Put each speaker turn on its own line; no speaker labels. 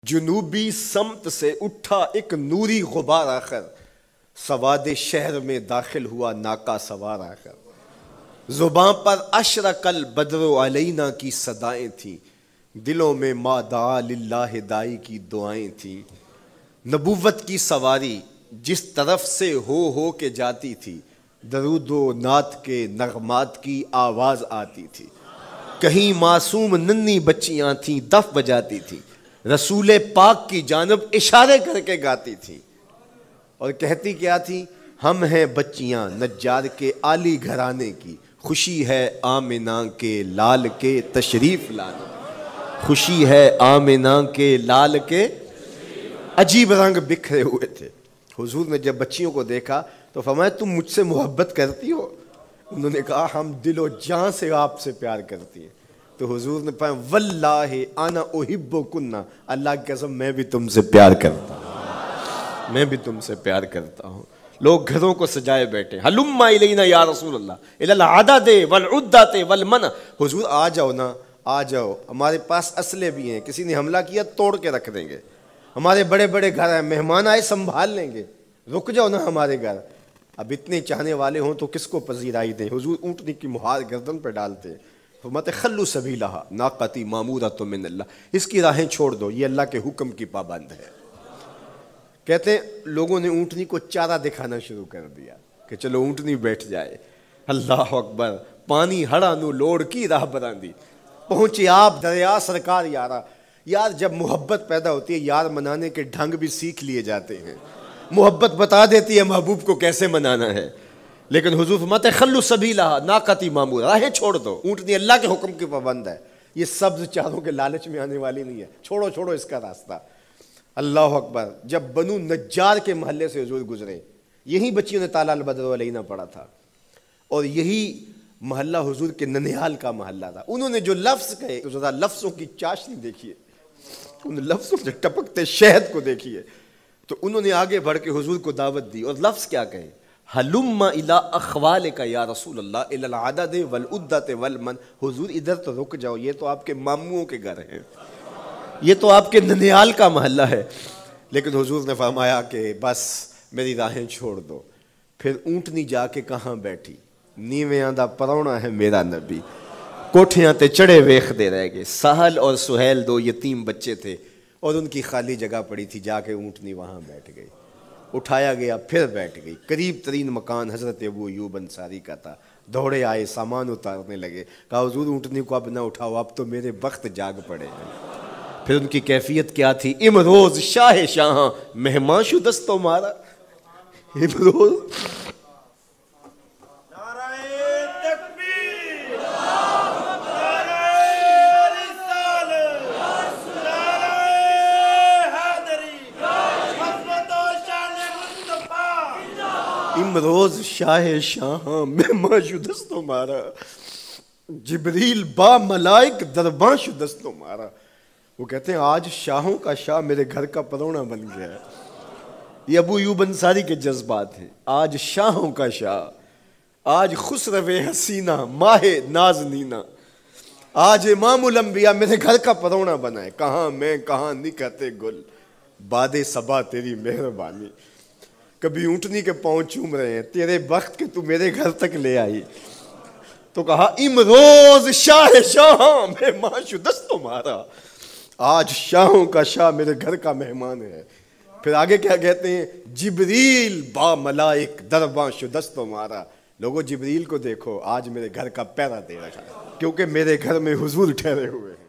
جنوبی سمت سے اٹھا ایک نوری غبار آخر، سواد شہر میں داخل ہوا ناکا سوار آخر۔ زباں پر اشرق البدر علینا کی صدائیں تھیں، دلوں میں ما دعا للہ دائی کی دعائیں تھیں۔ نبوت کی سواری جس طرف سے ہو کے جاتی تھی، درود و نعت کے نغمات کی آواز آتی تھی۔ کہیں معصوم ننھی بچیاں تھیں دف بجاتی تھیں، رسول پاک کی جانب اشارے کر کے گاتی تھیں، اور کہتی کیا تھی؟ ہم ہیں بچیاں نجار کے عالی گھرانے کی، خوشی ہے آمنہ کے لال کے تشریف لانے، خوشی ہے آمنہ کے لال کے۔ عجیب رنگ بکھرے ہوئے تھے۔ حضور نے جب بچیوں کو دیکھا تو فرمایا تم مجھ سے محبت کرتی ہو؟ انہوں نے کہا ہم دل و جان سے آپ سے پیار کرتی ہیں۔ تو حضور نے فرمایا واللہ انا احبکن، اللہ کی قسم میں بھی تم سے پیار کرتا ہوں، میں بھی تم سے پیار کرتا ہوں۔ لوگ گھروں کو سجائے بیٹھے، ہلم الینا یا رسول اللہ الی العدد والعدۃ والمنع، حضور آ جاؤ نا، آ جاؤ، ہمارے پاس اسلحے بھی ہیں، کسی نے حملہ کیا توڑ کے رکھ دیں گے، ہمارے بڑے بڑے گھر ہیں، مہمان آئے سنبھال لیں گے، رک جاؤ نا ہمارے گھر۔ اب اتنے چاہنے والے ہوں تو کس کو پذیرائی دیں؟ حضور اونٹنی کی مہار گردن پہ ڈالتے ہیں، فرماتے خلو سبیلہا ناقتی مامورۃ من اللہ، اس کی راہیں چھوڑ دو، یہ اللہ کے حکم کی پابند ہے۔ کہتے ہیں لوگوں نے اونٹنی کو چارہ دکھانا شروع کر دیا کہ چلو اونٹنی بیٹھ جائے۔ اللہ اکبر، پانی ہڑا نو لوڑ کی راہ براندی، پہنچے آپ دریا سرکار یارا۔ یار جب محبت پیدا ہوتی ہے یار منانے کے ڈھنگ بھی سیکھ لیے جاتے ہیں، محبت بتا دیتی ہے محبوب کو کیسے منانا ہے، لیکن حضور فرماتے خلو سبیلہا ناقتی مامور، راہیں چھوڑ دو، اونٹنی اللہ کے حکم کی پابند ہے، یہ سبز چاروں کے لالچ میں آنے والی نہیں ہے، چھوڑو چھوڑو اس کا راستہ۔ اللہ اکبر، جب بنو نجار کے محلے سے حضور گزرے، یہی بچیوں نے تالا البدر علینا پڑھا تھا، اور یہی محلہ حضور کے ننیال کا محلہ تھا۔ انہوں نے جو لفظ کہے، ذرا لفظوں کی چاشنی دیکھیے، ان لفظوں سے ٹپکتے شہد کو دیکھیے۔ تو انہوں نے آگے بڑھ کے حضور کو دعوت دی، اور لفظ کیا کہے؟ ہلم الی اخوالک یا رسول اللہ الی العدد والعدۃ والمن، حضور ادھر تو رک جاؤ، یہ تو آپ کے ماموں کے گھر ہیں، یہ تو آپ کے ننیال کا محلہ ہے۔ لیکن حضور نے فرمایا کہ بس میری راہیں چھوڑ دو۔ پھر اونٹنی جا کے کہاں بیٹھی؟ نیویاں دا پرونا ہے میرا نبی، کوٹھیاں تے چڑھے ویخ دے رہ گئے۔ سہل اور سہیل دو یتیم بچے تھے، اور ان کی خالی جگہ پڑی تھی، جا کے اونٹنی وہاں بیٹھ گئی، اٹھایا گیا پھر بیٹھ گئی۔ قریب ترین مکان حضرت ابو ایوب انصاری کا تھا، دوڑے آئے سامان اتارنے لگے، کہا حضور اونٹنی کو اب نہ اٹھاؤ، اب تو میرے وقت جاگ پڑے ہیں۔ پھر ان کی کیفیت کیا تھی؟ امروز شاہ شاہاں مہمان شدست و مارا، امروز امروز شاہ شاہاں مہمان شدست و مارا، جبریل با ملائک درباں شدست و مارا۔ وہ کہتے ہیں آج شاہوں کا شاہ میرے گھر کا پرونا بن گیا ہے۔ یہ ابو ایوب انصاری کے جذبات ہیں۔ آج شاہوں کا شاہ، آج خسرو حسینہ ماہ نازنینہ، آج امام الانبیاء میرے گھر کا پرونا بنا ہے۔ کہاں میں کہاں نکہتے گل، باد صبا تیری مہربانی، کبھی اونٹنی کے پاؤں چوم رہے ہیں، تیرے وقت کے تو میرے گھر تک لے آئی۔ تو کہا امروز شاہ شاہاں مہمان شدست و مارا، آج شاہوں کا شاہ میرے گھر کا مہمان ہے۔ پھر آگے کیا کہتے ہیں؟ جبریل با ملائک درباں شدست و مارا، لوگوں جبریل کو دیکھو آج میرے گھر کا پہرا دے رکھا ہے، کیونکہ میرے گھر میں حضور ٹھہرے ہوئے ہیں۔